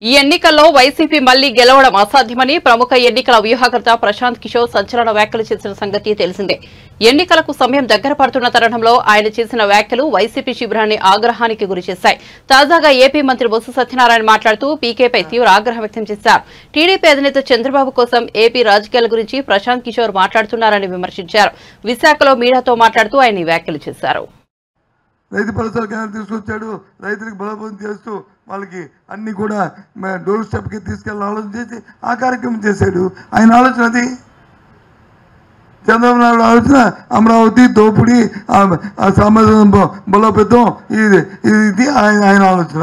ఈ ఎన్నికల్లో వైసీపీ మళ్లీ గెలవడం అసాధ్యమని ప్రముఖ ఎన్నికల వ్యూహకర్త ప్రశాంత్ కిషోర్ సంచలన వ్యాఖ్యలు చేసిన సంగతి తెలిసిందే. ఎన్నికలకు సమయం దగ్గర పడుతున్న తరుణంలో ఆయన చేసిన వ్యాఖ్యలు వైసీపీ శిబిరాన్ని ఆగ్రహానికి గురిచేశాయి. తాజాగా ఏపీ మంత్రి బొత్స సత్యనారాయణ మాట్లాడుతూ పీకేపై తీవ్ర ఆగ్రహం వ్యక్తం చేశారు. టీడీపీ అధినేత చంద్రబాబు కోసం ఏపీ రాజకీయాల గురించి ప్రశాంత్ కిషోర్ మాట్లాడుతున్నారని విమర్శించారు. విశాఖలో మీడియాతో మాట్లాడుతూ ఆయన వ్యాఖ్యలు చేశారు. రైతు భరోసా కేంద్రం తీసుకొచ్చాడు. రైతులకు బలోపేతం చేస్తూ వాళ్ళకి అన్ని కూడా డోర్ స్టెప్కి తీసుకెళ్ళి ఆలోచన చేసి ఆ కార్యక్రమం చేశాడు. ఆయన ఆలోచన అది. చంద్రబాబు నాయుడు ఆలోచన అమరావతి దోపిడీ సామాజిక బలోపేతం ఇది ఆయన ఆలోచన.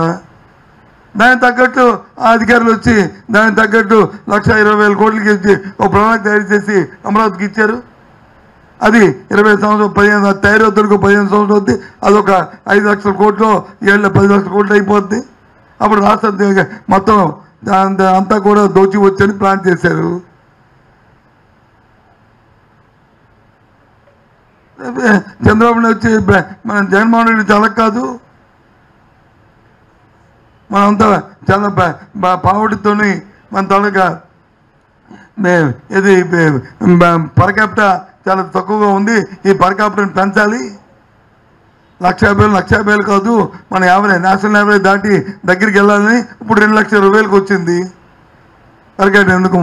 దానికి తగ్గట్టు ఆ అధికారులు వచ్చి దానికి తగ్గట్టు 1,20,000 కోట్లకి ఇచ్చి ఒక ప్రణాళిక తయారు చేసి అమరావతికి ఇచ్చారు. అది 20 సంవత్సరాలు 15 తయారవుతాడుకో 15 సంవత్సరాలు అవుద్ది. అదొక 5 లక్షల కోట్లు 10 లక్షల కోట్లు అయిపోద్ది. అప్పుడు రాష్ట్ర మొత్తం అంతా కూడా దోచి వచ్చని ప్లాన్ చేశారు. చంద్రబాబు నాయుడు వచ్చి మన జగన్మోహన్ రెడ్డి చాలా కాదు, మనంతా చాలా పావర్టీతోని మన తాలూకా ఇది పర్ క్యాపిటా చాలా తక్కువగా ఉంది. ఈ పర్ క్యాపిటల్ని పెంచాలి. 1,50,000 కాదు, మన నేషనల్ యావరేజ్ దాటి దగ్గరికి వెళ్ళాలని ఇప్పుడు 2,20,000 వచ్చింది పర్ క్యాపిటల్. ఎందుకు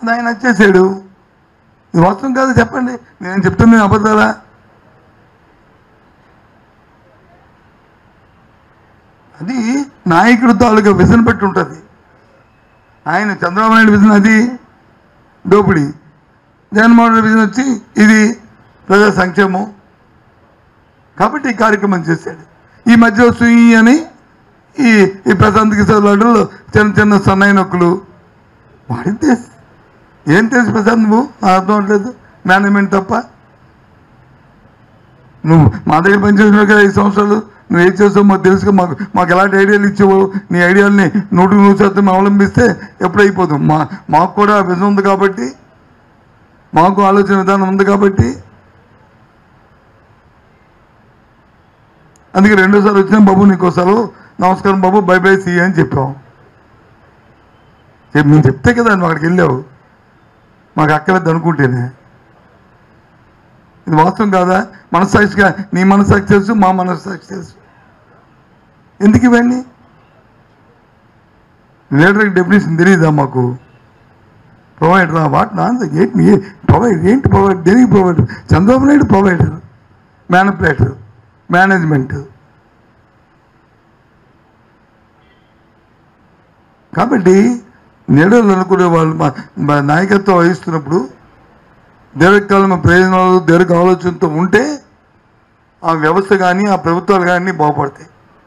అది ఆయన వచ్చేసాడు. ఇది వాస్తవం కాదు చెప్పండి. నేను చెప్తుంది అబద్ధాలా? అది నాయకుడు తాలూకా విజన్ బట్టి ఉంటుంది. ఆయన చంద్రబాబు నాయుడు విజన్ అది దోపిడీ, జగన్మోహన్ రెడ్డి విజన్ వచ్చి ఇది ప్రజా సంక్షేమం. కాబట్టి ఈ కార్యక్రమం చేశాడు. ఈ మధ్య సుయి అని ఈ ప్రశాంత్ కిషోర్ లాంటి చిన్న చిన్న సన్నాయి నొక్కులు వాడితే ఏం తెలుసు ప్రశాంత్? నువ్వు అర్థం అవట్లేదు. మేనేజ్మెంట్ తప్ప. నువ్వు మా దగ్గర పనిచేసినావు కదా 5 సంవత్సరాలు. నువ్వు ఏం చేస్తావు మాకు తెలుసుగా. మాకు ఎలాంటి ఐడియాలు ఇచ్చావు. నీ ఐడియాలని 100% అవలంబిస్తే ఎప్పుడైపోతాం. మాకు కూడా విజన్ ఉంది కాబట్టి, మాకు ఆలోచన విధానం ఉంది కాబట్టి. అందుకే 2వ సారి వచ్చినా బాబు నీకోసారి నమస్కారం బాబు బై బై సీ అని చెప్పాం. మేము చెప్తే కదా నువ్వు అక్కడికి వెళ్ళావు. మాకు అక్కర్లేదు అనుకుంటేనే. ఇది వాస్తవం కాదా? మనస్సాక్షిగా నీ మనస్సాక్షి తెలుసు, మా మనస్సాక్షి తెలుసు. ఎందుకు ఇవన్నీ? లీడర్కి డెఫినేషన్ తెలియదా మాకు? ప్రొవైడరా? వాట్ నాన్ ఏంటి ప్రొవైడ్? ఏంటి ప్రొవైడ్? దేనికి provider? Chandrababu Naidu provider, manipulator, management. కాబట్టి లీడర్లు అనుకునే వాళ్ళు నాయకత్వం వహిస్తున్నప్పుడు దీర్ఘకాలం ప్రయోజనాలు దీర్ఘ ఆలోచనతో ఉంటే ఆ వ్యవస్థ కానీ ఆ ప్రభుత్వాలు కానీ బాగుపడతాయి.